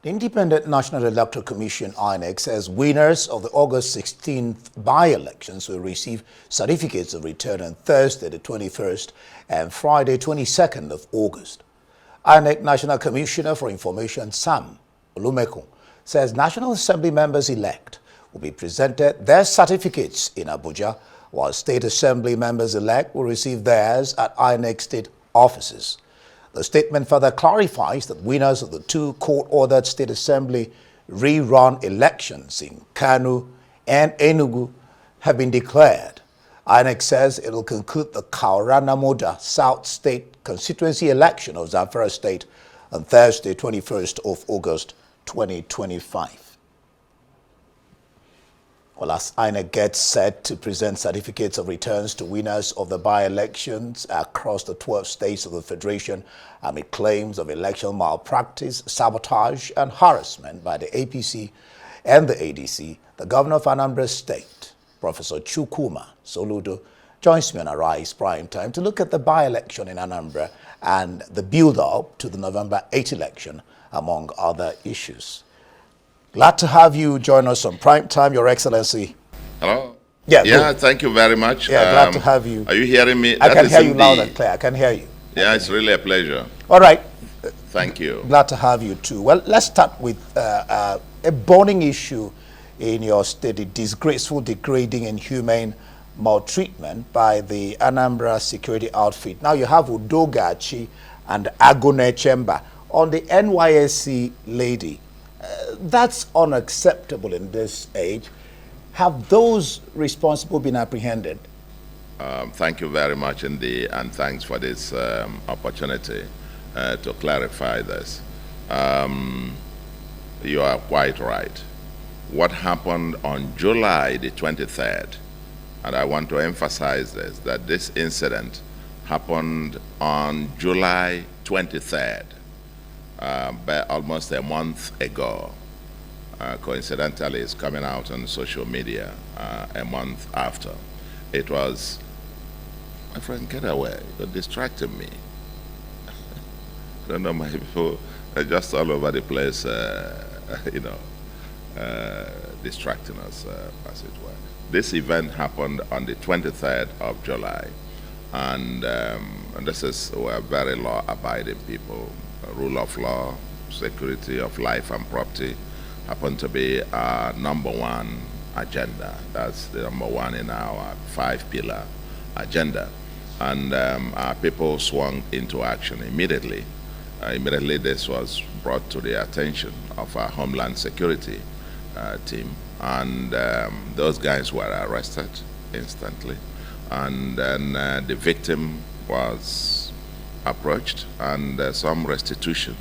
The Independent National Electoral Commission, INEC, says winners of the August 16th by-elections will receive certificates of return on Thursday, the 21st, and Friday, 22nd of August. INEC National Commissioner for Information, Sam Olumeko, says National Assembly members-elect will be presented their certificates in Abuja, while State Assembly members-elect will receive theirs at INEC state offices. The statement further clarifies that winners of the two court-ordered State Assembly rerun elections in Kano and Enugu have been declared. INEC says it will conclude the Kauranamoda South State constituency election of Zamfara State on Thursday, 21st of August, 2025. Well, as INEC gets set to present certificates of returns to winners of the by-elections across the 12 states of the Federation amid claims of election malpractice, sabotage, and harassment by the APC and the ADC, the governor of Anambra State, Professor Chukwuma Soludo, joins me on Arise Prime Time to look at the by-election in Anambra and the build-up to the November 8 election, among other issues. Glad to have you join us on Prime Time, Your Excellency. Hello? Yeah, thank you very much. Yeah, glad to have you. Are you hearing me? I can hear you loud and clear. I can hear you. Yeah, it's really a pleasure. All right. Thank you. Glad to have you too. Well, let's start with a burning issue in your state, the disgraceful, degrading, and inhumane maltreatment by the Anambra security outfit. Now you have Udogachi and Agone Chemba on the NYSC lady. That's unacceptable in this age. Have those responsible been apprehended? Thank you very much indeed, and thanks for this opportunity to clarify this. You are quite right. What happened on July the 23rd, and I want to emphasize this, that this incident happened on July 23rd. Almost a month ago. Coincidentally, it's coming out on social media a month after. It was, my friend, get away, you're distracting me. I don't know, my people are just all over the place, distracting us, as it were. This event happened on the 23rd of July, and this is, we're very law-abiding people. Rule of law, security of life and property happen to be our #1 agenda. That's the #1 in our 5-pillar agenda. And our people swung into action immediately. Immediately this was brought to the attention of our Homeland Security team. And those guys were arrested instantly. And then the victim was approached, and some restitution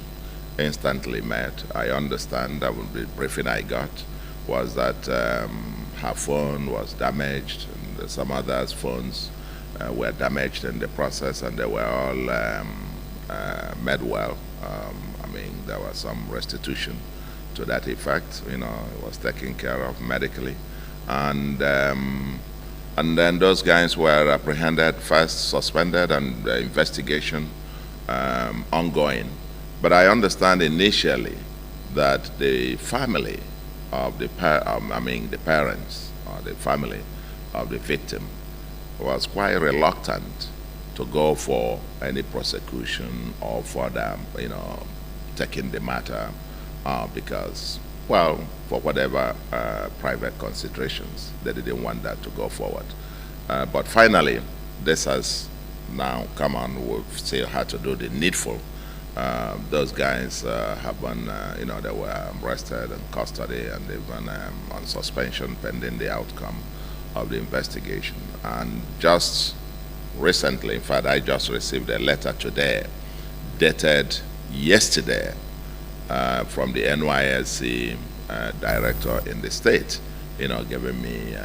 instantly met. I understand that the briefing I got was that her phone was damaged, and some others' phones were damaged in the process, and they were all made well. I mean, there was some restitution to that effect. You know, it was taken care of medically, and then those guys were apprehended, first suspended, and the investigation ongoing. But I understand initially that the family of the parents or the family of the victim was quite reluctant to go for any prosecution or for them, taking the matter because, well, for whatever private considerations, they didn't want that to go forward. But finally, this has now come on. We've still had to do the needful. Those guys have been, they were arrested in custody, and they've been on suspension pending the outcome of the investigation. And just recently, in fact, I just received a letter today, dated yesterday, from the NYSC director in the state, giving me,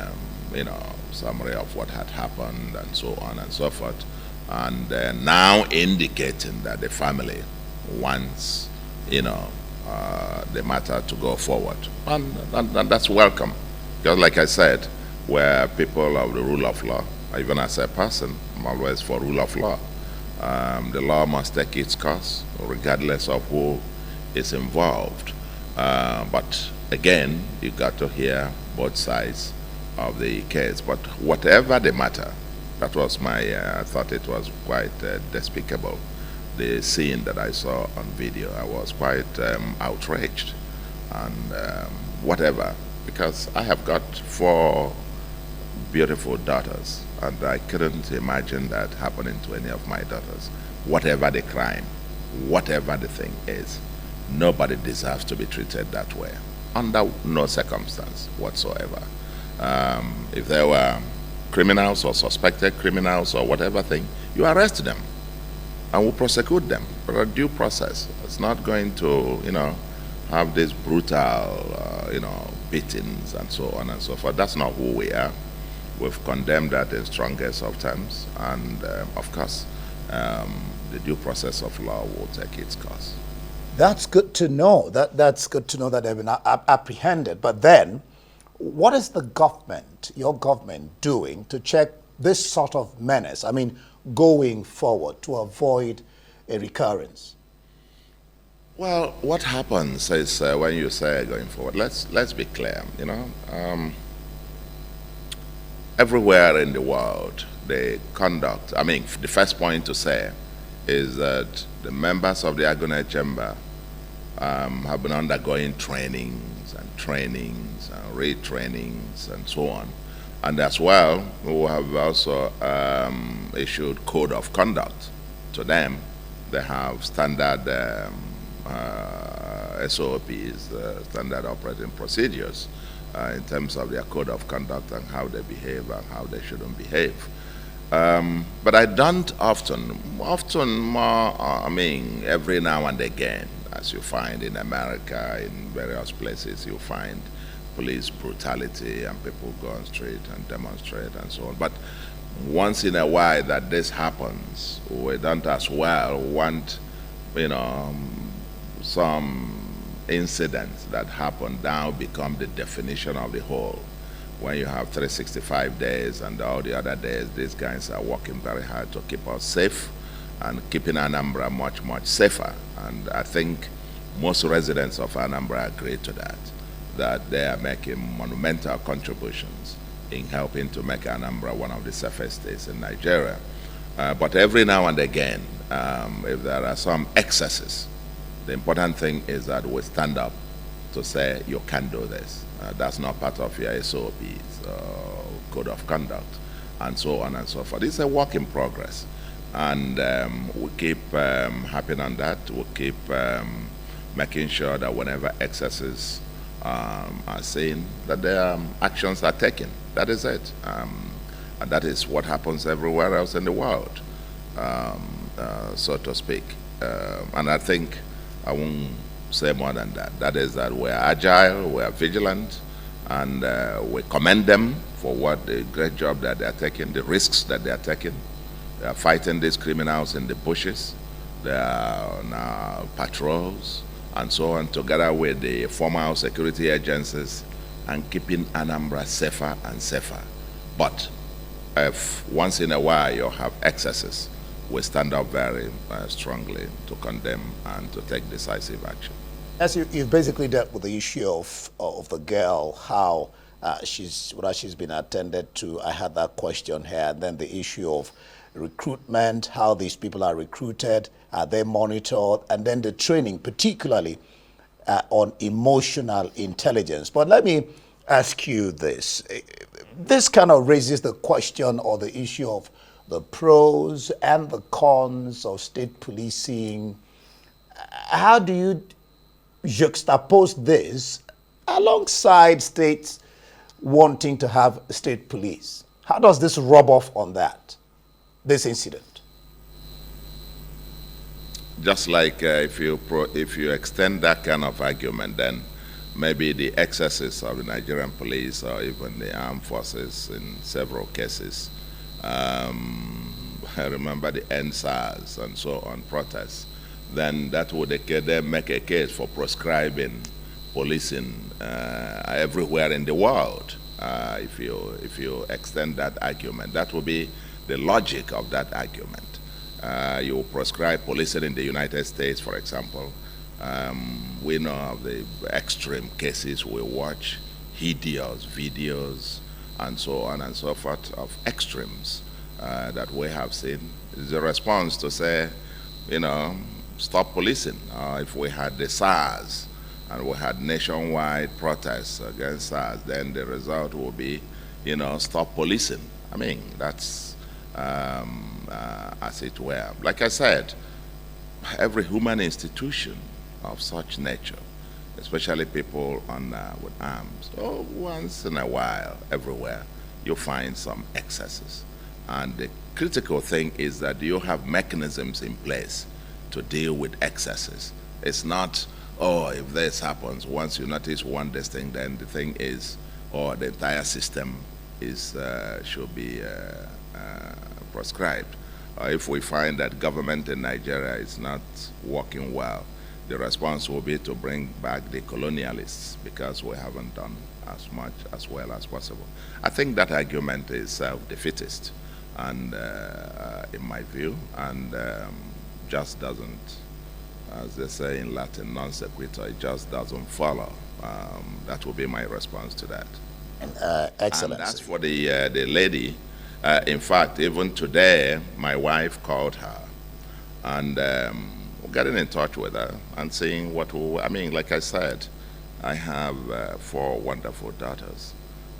summary of what had happened and so on and so forth, and now indicating that the family wants, the matter to go forward, and that's welcome, because like I said, we're people of the rule of law. Even as a person, I'm always for rule of law. The law must take its course, regardless of who is involved. But again, you got to hear both sides of the case. But whatever the matter, that was my, I thought it was quite despicable, the scene that I saw on video. I was quite outraged and whatever, because I have got 4 beautiful daughters, and I couldn't imagine that happening to any of my daughters. Whatever the crime, whatever the thing is, nobody deserves to be treated that way, under no circumstance whatsoever. If there were criminals or suspected criminals or whatever thing, you arrest them and will prosecute them for a due process. It's not going to, have these brutal, beatings and so on and so forth. That's not who we are. We've condemned that in strongest of terms, and of course, the due process of law will take its course. That's good to know. That's good to know that they've been apprehended. But then, what is the government, your government, doing to check this sort of menace? I mean, going forward to avoid a recurrence? Well, what happens is when you say going forward, let's be clear. Everywhere in the world, the conduct. I mean, the first point to say is that the members of the Agone Chamber have been undergoing trainings and retrainings and so on. And as well, we have also issued code of conduct to them. They have standard SOPs, standard operating procedures, in terms of their code of conduct and how they behave and how they shouldn't behave. But I don't often more, every now and again, as you find in America, in various places, you find police brutality and people go on street and demonstrate and so on. But once in a while that this happens, we don't as well want, some incidents that happen now become the definition of the whole. When you have 365 days and all the other days, these guys are working very hard to keep us safe and keeping Anambra much, much safer. And I think most residents of Anambra agree to that they are making monumental contributions in helping to make Anambra one of the safest states in Nigeria. But every now and again, if there are some excesses, the important thing is that we stand up to say, you can't do this. That's not part of your SOPs, code of conduct, and so on and so forth. It's a work in progress. And we keep harping on that. We keep making sure that whenever excesses are seen, that their actions are taken. That is it. And that is what happens everywhere else in the world, so to speak. And I think I won't say more than that. That is that we're agile, we're vigilant, and we commend them for what the great job that they're taking, the risks that they're taking. They are fighting these criminals in the bushes. They are on patrols and so on, together with the formal security agencies, and keeping Anambra safer and safer. But if once in a while you have excesses, we stand up very strongly to condemn and to take decisive action. As you've basically dealt with the issue of the girl, how whether she's been attended to. I had that question here. And then the issue of recruitment, how these people are recruited, are they monitored, and then the training, particularly on emotional intelligence. But let me ask you this. This kind of raises the question or the issue of the pros and the cons of state policing. How do you juxtapose this alongside states wanting to have state police? How does this rub off on that, this incident? Just like if you extend that kind of argument, then maybe the excesses of the Nigerian police or even the armed forces in several cases. I remember the NSAS and so on protests. Then that would then make a case for proscribing policing everywhere in the world. If you extend that argument, that would be the logic of that argument. You proscribe policing in the United States, for example, We know of the extreme cases we watch, hideous videos, and so on and so forth of extremes that we have seen. It's a response to say, stop policing. If we had the SARS and we had nationwide protests against SARS, then the result will be, stop policing. I mean, that's as it were. Like I said, every human institution of such nature, especially people with arms, once in a while, everywhere, you find some excesses. And the critical thing is that you have mechanisms in place to deal with excesses. It's not, if this happens, once you notice one this thing, then the thing is, the entire system is should be prescribed. If we find that government in Nigeria is not working well, the response will be to bring back the colonialists because we haven't done as much as well as possible. I think that argument is self-defeatist, and in my view, and just doesn't, as they say in Latin, non sequitur, it just doesn't follow. That will be my response to that. Excellent. And as for the lady, in fact, even today, my wife called her, and getting in touch with her and seeing like I said, I have 4 wonderful daughters.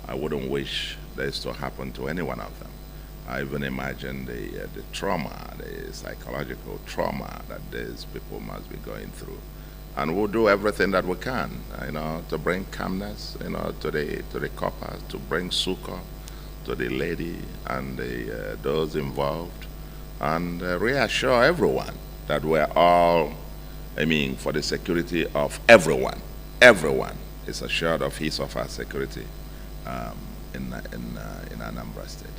I wouldn't wish this to happen to any one of them. I even imagine the trauma, the psychological trauma that these people must be going through. And we'll do everything that we can, to bring calmness, to the coppers, to bring succor to the lady and those involved, and reassure everyone that we're all, for the security of everyone. Everyone is assured of his or her security in Anambra State.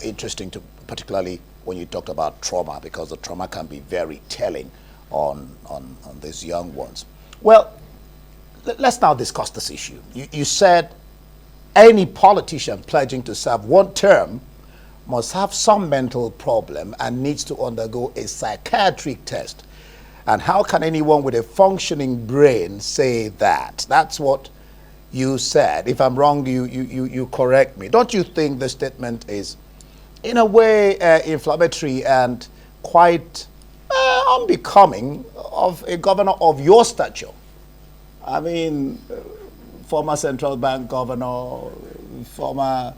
Interesting, particularly when you talked about trauma, because the trauma can be very telling on these young ones. Well, let's now discuss this issue. You said any politician pledging to serve 1 term must have some mental problem and needs to undergo a psychiatric test. And how can anyone with a functioning brain say that? That's what you said. If I'm wrong, you correct me. Don't you think the statement is, in a way, inflammatory and quite unbecoming of a governor of your stature? I mean, former central bank governor, former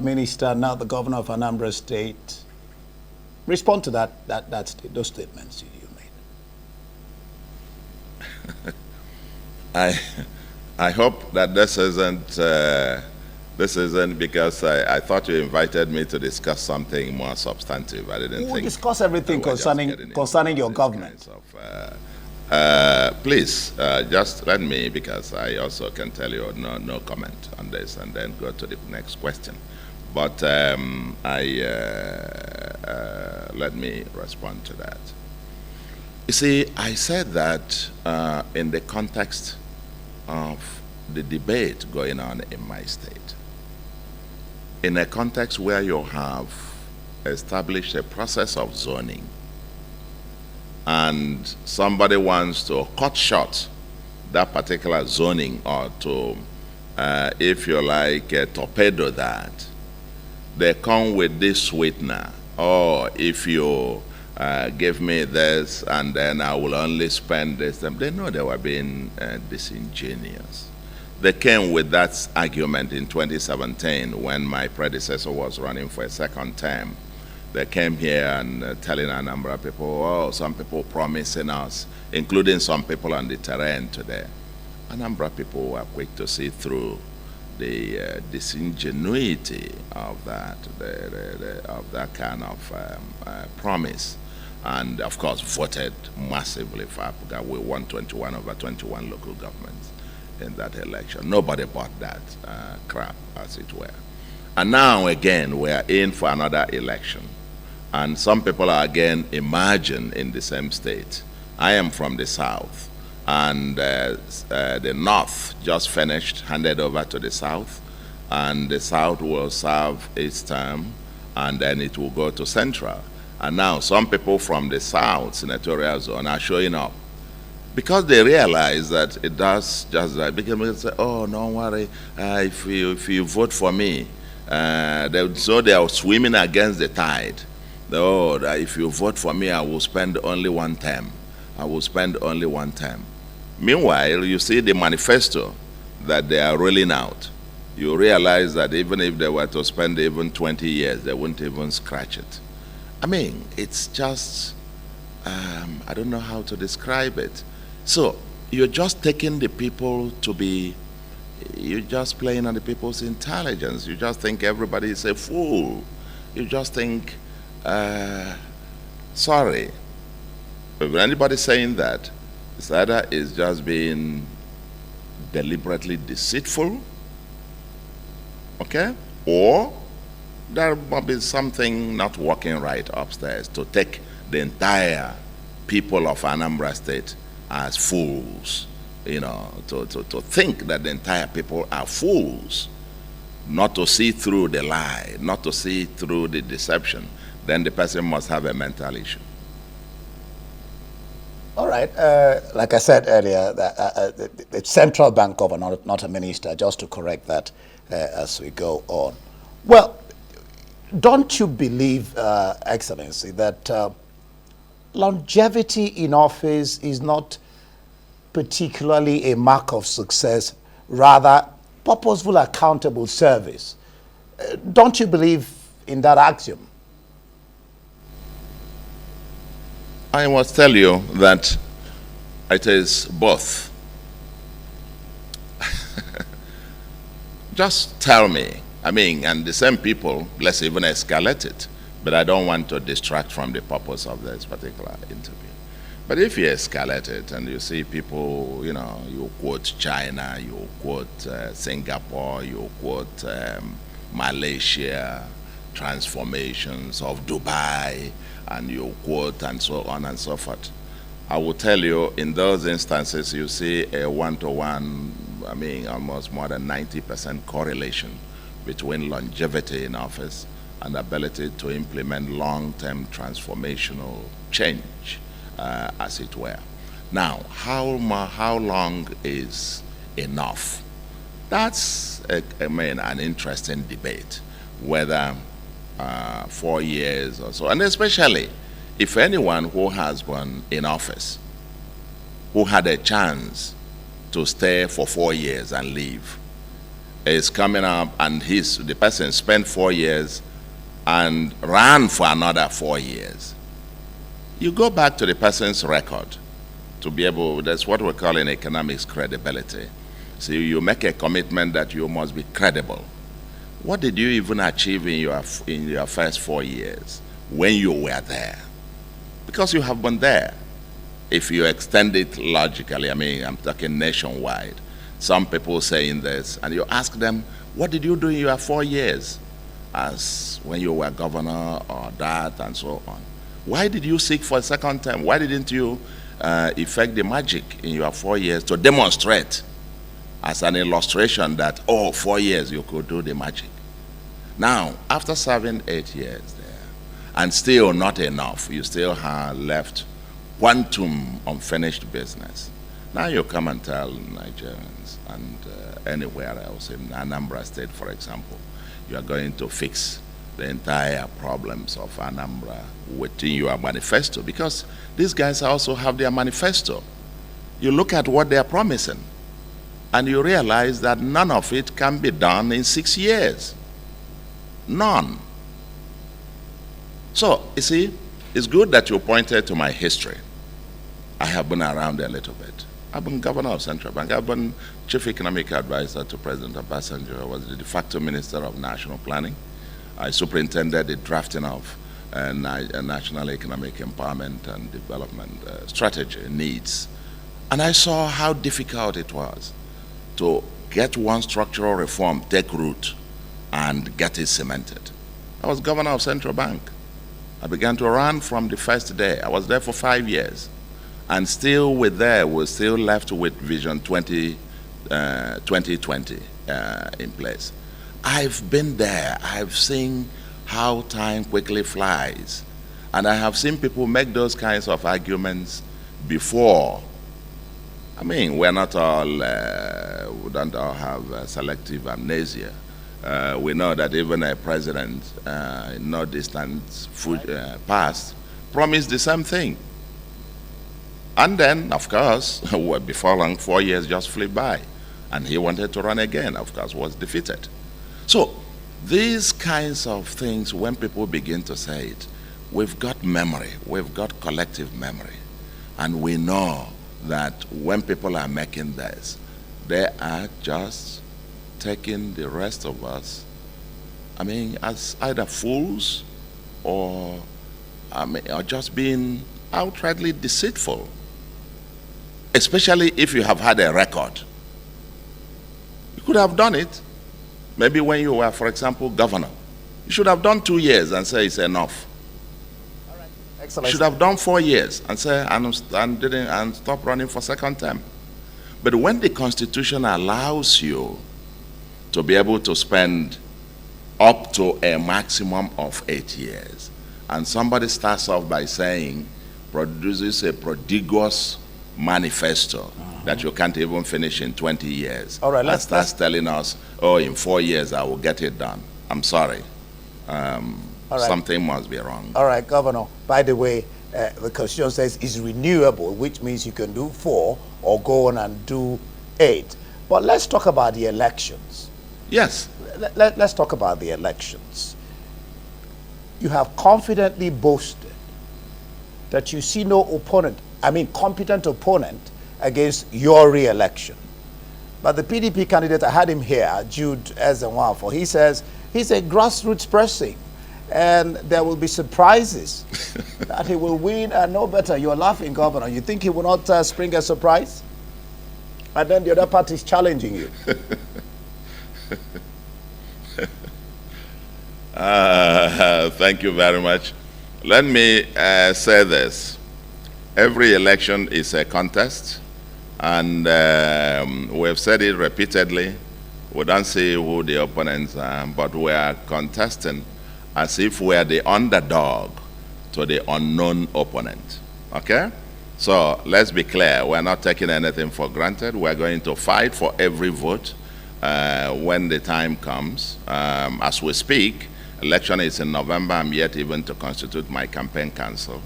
minister, now the governor of Anambra State. Respond to those statements you made. I hope that this isn't because I thought you invited me to discuss something more substantive. I didn't think. We'll discuss everything concerning your government. Please, just let me, because I also can tell you no comment on this, and then go to the next question. But let me respond to that. You see, I said that in the context of the debate going on in my state, in a context where you have established a process of zoning, and somebody wants to cut short that particular zoning, or to, if you like, torpedo that, they come with this sweetener. If you give me this, and then I will only spend this. They know they were being disingenuous. They came with that argument in 2017 when my predecessor was running for a 2nd term. They came here and telling Anambra people, some people promising us, including some people on the terrain today. Anambra people were quick to see through the disingenuity of that, of that kind of promise, and of course voted massively for APGA. We won 21 over 21 local governments in that election. Nobody bought that crap, as it were. And now again, we are in for another election. And some people are again emerging in the same state. I am from the south, and the north just finished, handed over to the south, and the south will serve its term, and then it will go to central. And now some people from the south senatorial zone are showing up because they realize that it does just that. Because they say, oh, don't worry, if you vote for me, so they are swimming against the tide. Oh, if you vote for me, I will spend only one term. I will spend only one term. Meanwhile, you see the manifesto that they are rolling out. You realize that even if they were to spend even 20 years, they wouldn't even scratch it. I mean, it's just, I don't know how to describe it. So you're just taking the people to be, you're just playing on the people's intelligence. You just think everybody is a fool. You just think, sorry. If anybody saying that, it's either is just being deliberately deceitful, okay, or there might be something not working right upstairs to take the entire people of Anambra State as fools, you know, to think that the entire people are fools, not to see through the lie, not to see through the deception, then the person must have a mental issue. All right. Like I said earlier, the central bank governor, not a minister, just to correct that as we go on. Well, don't you believe, Excellency, that longevity in office is not particularly a mark of success, rather purposeful, accountable service? Don't you believe in that axiom? I must tell you that it is both. Just tell me, I mean, and the same people, let's even escalate it, but I don't want to distract from the purpose of this particular interview. But if you escalate it and you see people, you know, you quote China, you quote Singapore, you quote Malaysia, transformations of Dubai, and you quote and so on and so forth. I will tell you, in those instances, you see a one-to-one, I mean, almost more than 90% correlation between longevity in office and ability to implement long-term transformational change, as it were. Now, how long is enough? That's, an interesting debate, whether 4 years or so, and especially if anyone who has been in office, who had a chance to stay for 4 years and leave, is coming up and the person spent 4 years and ran for another 4 years. You go back to the person's record to be able, that's what we call in economics credibility. So you make a commitment that you must be credible. What did you even achieve in your first 4 years when you were there? Because you have been there. If you extend it logically, I mean, I'm talking nationwide, some people saying this, and you ask them, what did you do in your 4 years as when you were governor or that and so on? Why did you seek for a second term? Why didn't you effect the magic in your 4 years to demonstrate as an illustration that, 4 years you could do the magic? Now, after serving 8 years there, and still not enough, you still have left quantum unfinished business. Now you come and tell Nigerians and anywhere else, in Anambra State, for example, you are going to fix the entire problems of Anambra within your manifesto, because these guys also have their manifesto. You look at what they are promising, and you realize that none of it can be done in 6 years. None. So, you see, it's good that you pointed to my history. I have been around a little bit. I've been governor of Central Bank. I've been chief economic advisor to President Obasanjo. I was the de facto minister of national planning. I superintended the drafting of a national economic empowerment and development strategy needs. And I saw how difficult it was to get one structural reform take root and get it cemented. I was governor of Central Bank. I began to run from the first day. I was there for 5 years. And still we're still left with Vision 2020 in place. I've been there. I've seen how time quickly flies. And I have seen people make those kinds of arguments before I mean, we're not all, we don't all have selective amnesia. We know that even a president in no distant past promised the same thing. And then, of course, before long, 4 years just flew by. And he wanted to run again, of course, was defeated. So these kinds of things, when people begin to say it, we've got memory, we've got collective memory. And we know that when people are making this, they are just taking the rest of us, I mean, as either fools or, or just being outrightly deceitful. Especially if you have had a record. You could have done it. Maybe when you were, for example, governor. You should have done 2 years and say it's enough. All right. Excellent. You should have done 4 years and say and stop running for second term. But when the Constitution allows you to be able to spend up to a maximum of 8 years, and somebody starts off by saying, produces a prodigious manifesto that you can't even finish in 20 years. All right, let's telling us, oh, in 4 years I will get it done. I'm sorry. Something must be wrong. All right, Governor. By the way, the Constitution says it's renewable, which means you can do 4 or go on and do 8. But let's talk about the elections. Yes. Let's talk about the elections. You have confidently boasted that you see no competent opponent against your re-election. But the PDP candidate, I had him here, Jude Ezenwafo, he says he's a grassroots person and there will be surprises that he will win and no better. You're laughing, Governor. You think he will not spring a surprise? And then the other party is challenging you. Thank you very much. Let me say this. Every election is a contest, and we have said it repeatedly. We don't see who the opponents are, but we are contesting as if we are the underdog to the unknown opponent. Okay? So let's be clear. We're not taking anything for granted. We're going to fight for every vote when the time comes. As we speak, election is in November. I'm yet even to constitute my campaign council.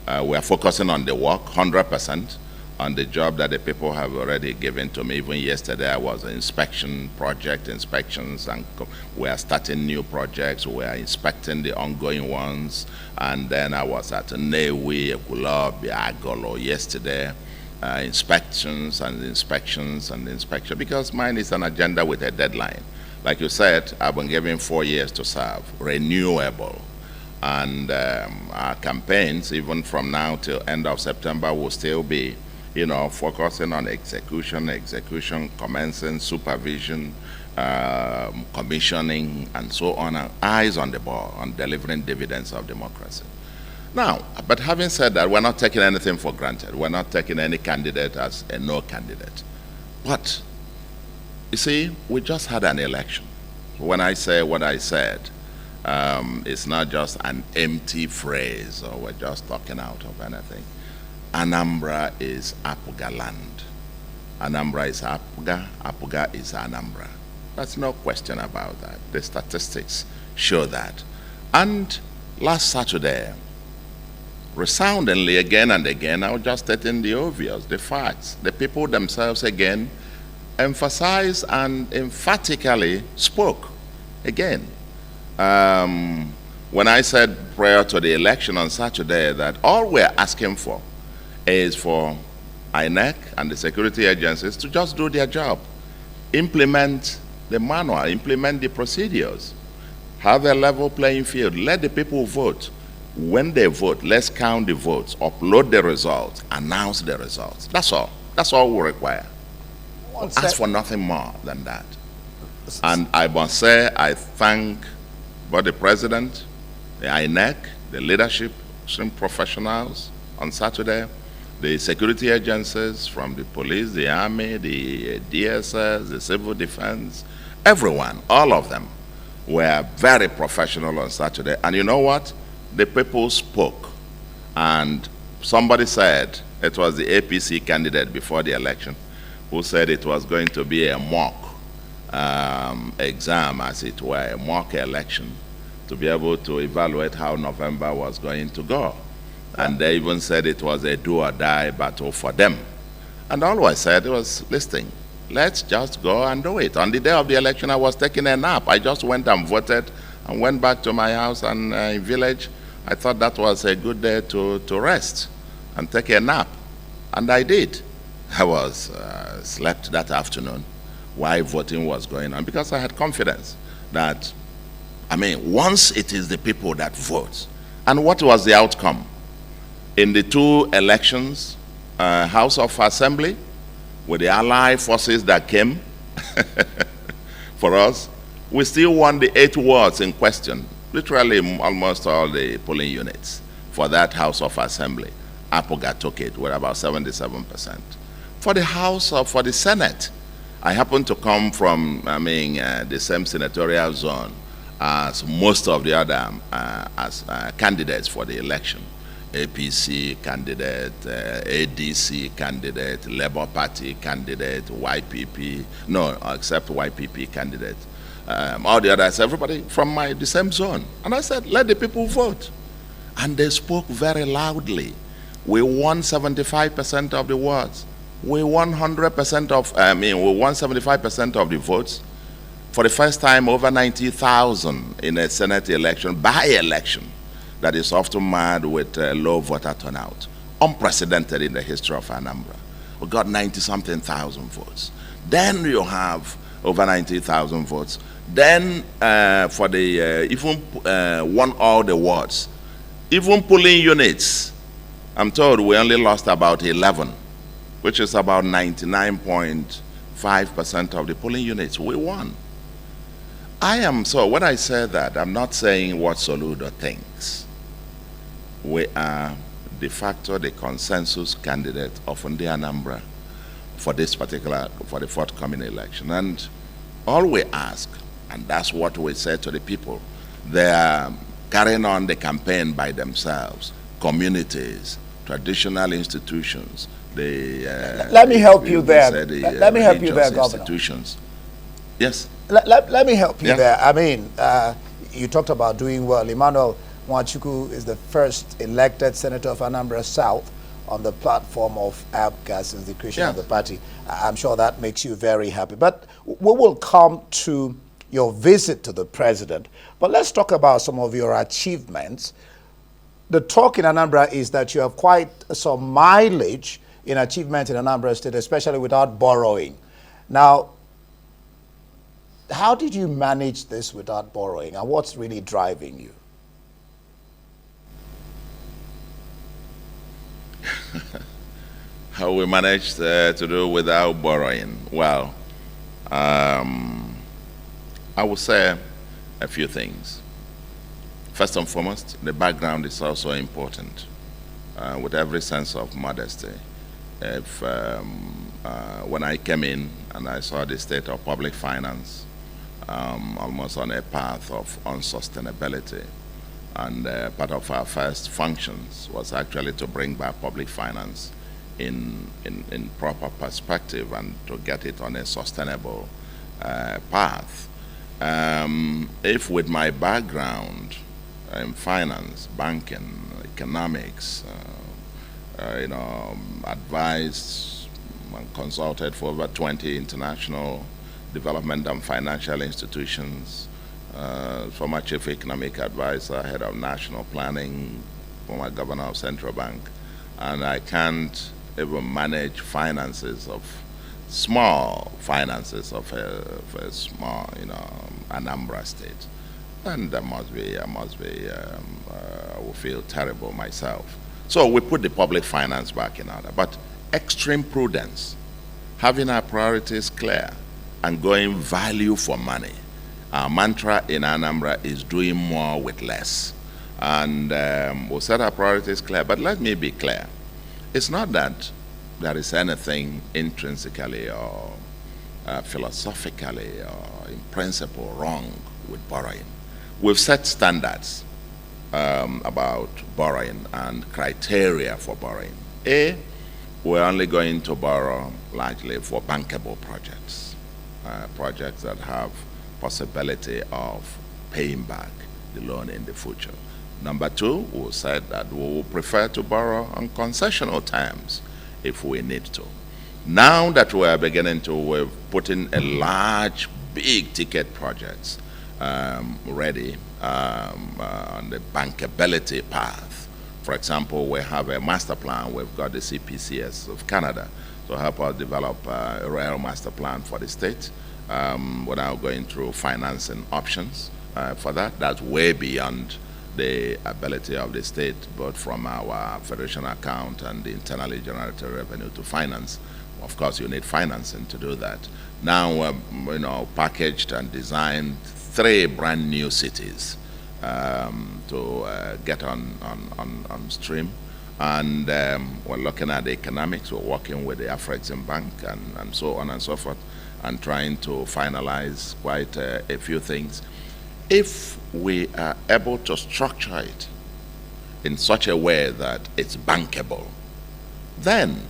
We are focusing on the work, 100%, on the job that the people have already given to me. Even yesterday, I was an inspections, and we are starting new projects. We are inspecting the ongoing ones. And then I was at Newi, Ekulobi, Agolo yesterday, inspections, because mine is an agenda with a deadline. Like you said, I've been given 4 years to serve, renewable. And our campaigns, even from now till end of September, will still be, focusing on execution, commencing, supervision, commissioning, and so on, and eyes on the ball on delivering dividends of democracy. Now, but having said that, we're not taking anything for granted. We're not taking any candidate as a no candidate. But, you see, we just had an election. When I say what I said, it's not just an empty phrase or we're just talking out of anything. Anambra is Apuga land. Anambra is Apuga, Apuga is Anambra. There's no question about that. The statistics show that. And last Saturday, resoundingly again and again, I was just stating the obvious, the facts. The people themselves again emphasized and emphatically spoke again. When I said prior to the election on Saturday that all we're asking for is for INEC and the security agencies to just do their job, implement the manual, implement the procedures, have a level playing field, let the people vote. When they vote, let's count the votes, upload the results, announce the results. That's all. That's all we require. Ask for nothing more than that. And I must say, I thank both the president, the INEC, the leadership, some professionals on Saturday, the security agencies from the police, the army, the DSS, the civil defense, everyone, all of them were very professional on Saturday. And you know what? The people spoke. And somebody said, It was the APC candidate before the election who said it was going to be a mock exam, as it were, a mock election, to be able to evaluate how November was going to go. And they even said it was a do or die battle for them. And all I said was, listen, let's just go and do it. On the day of the election, I was taking a nap. I just went and voted and went back to my house and in village. I thought that was a good day to rest and take a nap. And I did. I was slept that afternoon while voting was going on, because I had confidence that, I mean, once it is the people that vote. And what was the outcome? In the two elections, House of Assembly, with the allied forces that came for us, we still won the 8 wards in question, literally almost all the polling units for that House of Assembly. Apoga took it with about 77%. For the for the Senate, I happen to come from, the same senatorial zone as most of the other candidates for the election. APC candidate, ADC candidate, Labour Party candidate, YPP, no, except YPP candidate. All the others, everybody from the same zone. And I said, let the people vote. And they spoke very loudly. We won 75% of the wards. We won 100% of, we won 75% of the votes. For the first time, over 90,000 in a Senate election, by-election, that is often marred with low voter turnout. Unprecedented in the history of Anambra. We got 90-something thousand votes. Then you have over 90,000 votes. Then for the, even won all the wards. Even polling units, I'm told we only lost about 11, which is about 99.5% of the polling units. We won. So when I say that, I'm not saying what Soludo thinks. We are de facto the consensus candidate of the Anambra for this particular, for the forthcoming election. And all we ask, and that's what we say to the people, they are carrying on the campaign by themselves, communities, traditional institutions, let me help you there. Let me help you there, Governor. Yes. Let me help you there. I mean, you talked about doing well. Emmanuel Nwachukwu is the first elected senator of Anambra South on the platform of APGA since the creation of the party. I'm sure that makes you very happy. But we will come to your visit to the president. But let's talk about some of your achievements. The talk in Anambra is that you have quite some mileage in achievement in Anambra State, especially without borrowing. Now, how did you manage this without borrowing, and what's really driving you? How we managed to do without borrowing? Well, I would say a few things. First and foremost, the background is also important. With every sense of modesty, when I came in and I saw the state of public finance almost on a path of unsustainability, and part of our first functions was actually to bring back public finance in proper perspective and to get it on a sustainable path. If with my background in finance, banking, economics, advised and consulted for over 20 international development and financial institutions, former chief economic advisor, head of national planning, former governor of central bank, and I can't even manage finances of small finances of a small, Anambra state. And I will feel terrible myself. So we put the public finance back in order, but extreme prudence, having our priorities clear and going value for money. Our mantra in Anambra is doing more with less. And we'll set our priorities clear, but let me be clear. It's not that there is anything intrinsically or philosophically or in principle wrong with borrowing. We've set standards about borrowing and criteria for borrowing. A, we're only going to borrow largely for bankable projects, projects that have possibility of paying back the loan in the future. Number two, we said that we will prefer to borrow on concessional terms if we need to. Now that we are beginning to, we're putting a large, big ticket projects ready on the bankability path. For example, we have a master plan. We've got the CPCS of Canada to help us develop a rail master plan for the state. We're now going through financing options for that. That's way beyond the ability of the state, both from our federation account and the internally generated revenue to finance. Of course, you need financing to do that. Now, packaged and designed 3 brand new cities to get on stream. And we're looking at the economics. We're working with the Afrexim Bank and so on and so forth, and trying to finalize quite a few things. If we are able to structure it in such a way that it's bankable, then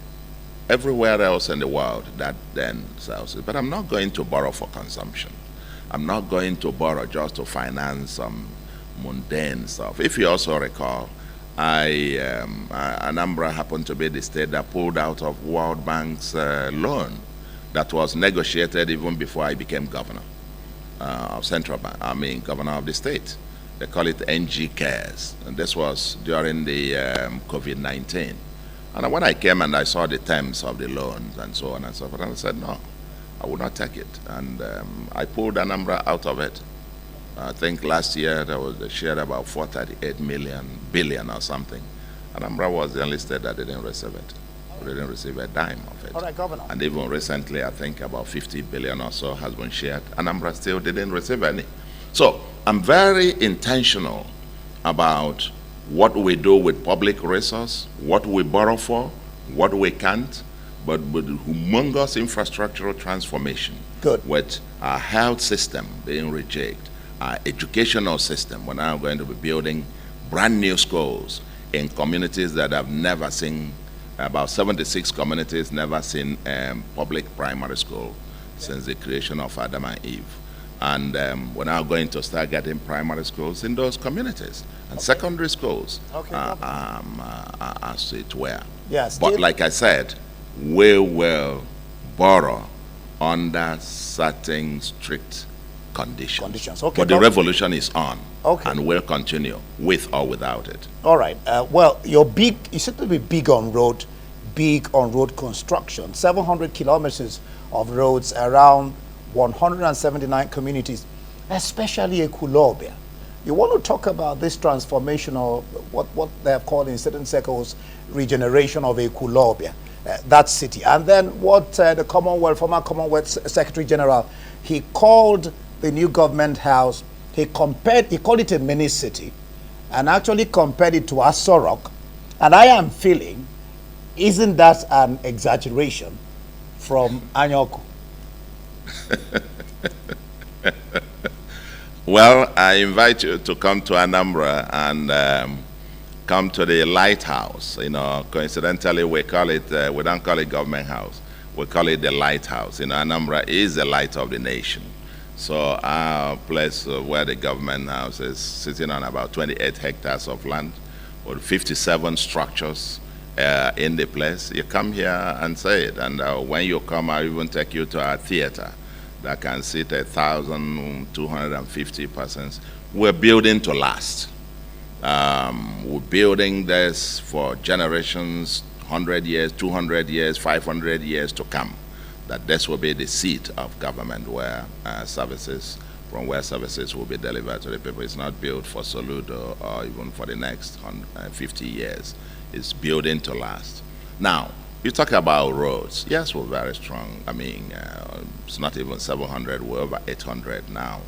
everywhere else in the world that then sells it. But I'm not going to borrow for consumption. I'm not going to borrow just to finance some mundane stuff. If you also recall, Anambra happened to be the state that pulled out of World Bank's loan that was negotiated even before I became governor of Central Bank, governor of the state. They call it NG Cares. And this was during the COVID-19. And when I came and I saw the terms of the loans and so on and so forth, I said, no, I would not take it. And I pulled Anambra out of it. I think last year they shared about 438 billion or something. Anambra was the only state that didn't receive it. We didn't receive a dime of it. All right, Governor. And even recently, I think about 50 billion or so has been shared. Anambra still didn't receive any. So I'm very intentional about what we do with public resource, what we borrow for, what we can't, but with humongous infrastructural transformation. Good. With our health system being rejigged, our educational system, we're now going to be building brand new schools in communities that have never seen, about 76 communities never seen public primary school since the creation of Adam and Eve. And we're now going to start getting primary schools in those communities and secondary schools as it were. Yes. But like I said, we will borrow under certain strict conditions. Okay, but the revolution is on, okay, and will continue with or without it. All right. Well, you seem to be big on road construction. 700 kilometers of roads around 179 communities, especially Ekulobia. You want to talk about this transformation of what they have called in certain circles regeneration of Ekulobia, that city. And then what the former Commonwealth Secretary General, he called the new government house, he called it a mini city, and actually compared it to Asorok. And I am feeling, isn't that an exaggeration from Anyoku? Well, I invite you to come to Anambra and come to the lighthouse. Coincidentally, we call it, we don't call it government house. We call it the lighthouse. Anambra is the light of the nation. So our place where the government house is sitting on about 28 hectares of land with 57 structures in the place. You come here and say it. And when you come, I'll even take you to our theater that can seat 1,250 persons. We're building to last. We're building this for generations, 100 years, 200 years, 500 years to come. That this will be the seat of government where services will be delivered to the people. It's not built for Soludo or even for the next 50 years. It's building to last. Now, you talk about roads. Yes, we're very strong. It's not even 700, we're over 800 now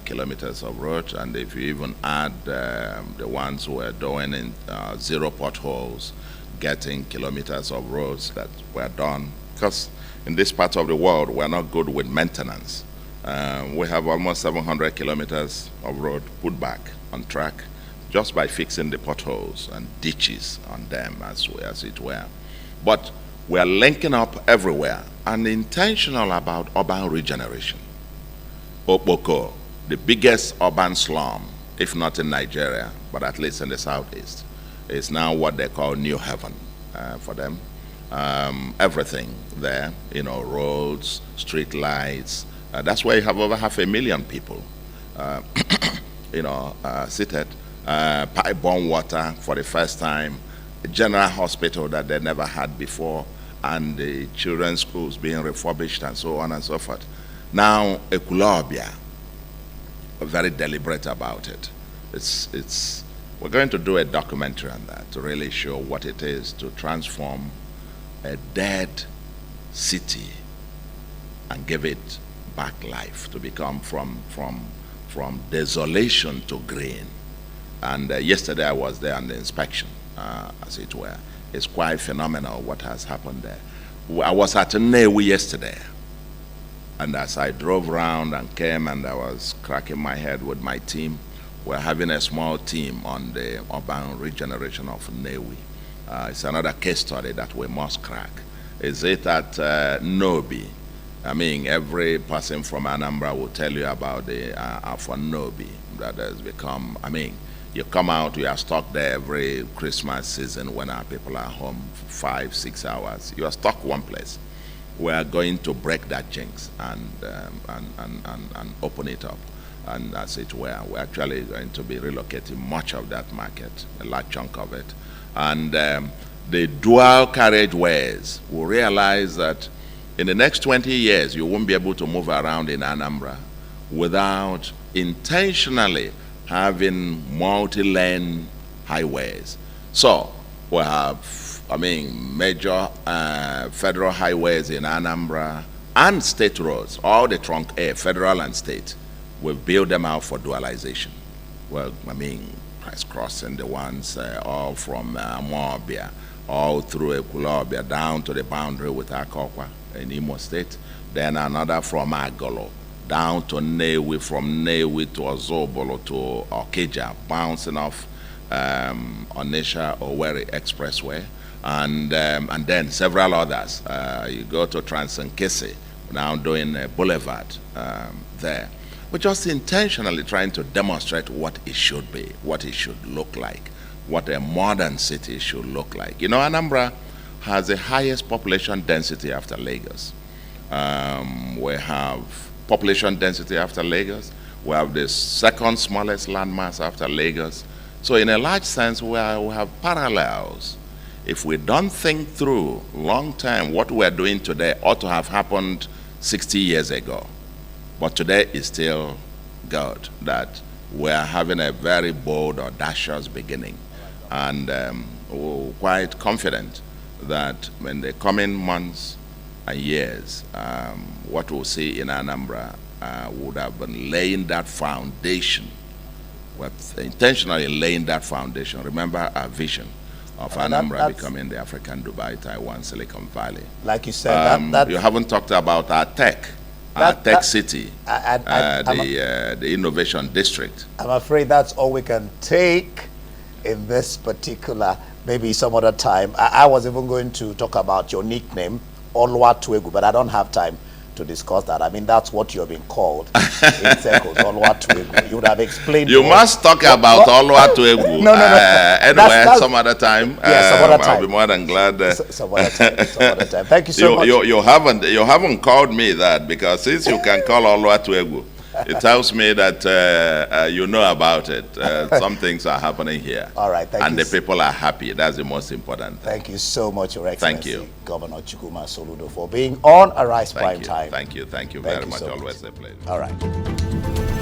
kilometers of road. And if you even add the ones we're doing in 0 potholes, getting kilometers of roads that were done, because in this part of the world, we're not good with maintenance. We have almost 700 kilometers of road put back on track just by fixing the potholes and ditches on them as it were. But We are linking up everywhere and intentional about urban regeneration. Okpoko, the biggest urban slum, if not in Nigeria, but at least in the southeast, is now what they call New Heaven for them. Everything there, roads, street lights. That's where you have over 500,000 people, seated. Pipe-borne water for the first time, a general hospital that they never had before, and the children's schools being refurbished and so on and so forth. Now, Ekulobia, we're very deliberate about it. We're going to do a documentary on that to really show what it is to transform a dead city and give it back life, to become from desolation to green. And yesterday I was there on the inspection, as it were. It's quite phenomenal what has happened there. I was at Nnewi yesterday, and as I drove around and came and I was cracking my head with my team, we're having a small team on the urban regeneration of Nnewi. It's another case study that we must crack. Is it at Nobi? I mean, every person from Anambra will tell you about the Afon Nobi that has become, you come out, we are stuck there every Christmas season when our people are home for 5-6 hours. You are stuck one place. We are going to break that jinx and open it up. And as it were, we're actually going to be relocating much of that market, a large chunk of it. And the dual carriageways will realize that in the next 20 years, you won't be able to move around in Anambra without intentionally having multi-lane highways. So we have, major federal highways in Anambra and state roads, all the trunk A, federal and state. We've built them out for dualization. Well, crisscrossing the ones all from Amobia, all through Ekulobia, down to the boundary with Akokwa in Imo State. Then another from Agolo, down to Nnewi, from Nnewi to Ozobolo to Okija, bouncing off Onitsha Owerri Expressway, and then several others. You go to Trans-Nkisi, now doing a boulevard there. We're just intentionally trying to demonstrate what it should be, what it should look like, what a modern city should look like. Anambra has the highest population density after Lagos. We have population density after Lagos. We have the second smallest landmass after Lagos. So in a large sense, we have parallels. If we don't think through long term, what we're doing today ought to have happened 60 years ago. But today is still good that we're having a very bold, audacious beginning. And we're quite confident that in the coming months and years, what we'll see in Anambra would have been laying that foundation, intentionally laying that foundation. Remember our vision of Anambra becoming the African Dubai, Taiwan, Silicon Valley. Like you said, you haven't talked about our tech. Tech city, the innovation district. I'm afraid that's all we can take in this particular, maybe some other time. I was even going to talk about your nickname, Oluwatuegu, but I don't have time to discuss that. That's what you're being called in circles, Oluwatuegu. You would have explained. You must talk about Oluwatuegu. No. Anyway, some other time. Yeah, some other time. I'll be more than glad. Some other time. Thank you so much. You haven't called me that, because since you can call Oluwatuegu, it tells me that you know about it. Some things are happening here. All right, thank you. And the people are happy. That's the most important thing. Thank you so much, Your Excellency. Thank you. Governor Chukwuma Soludo, for being on Arise Prime Time. Thank you very much. Always a pleasure. All right.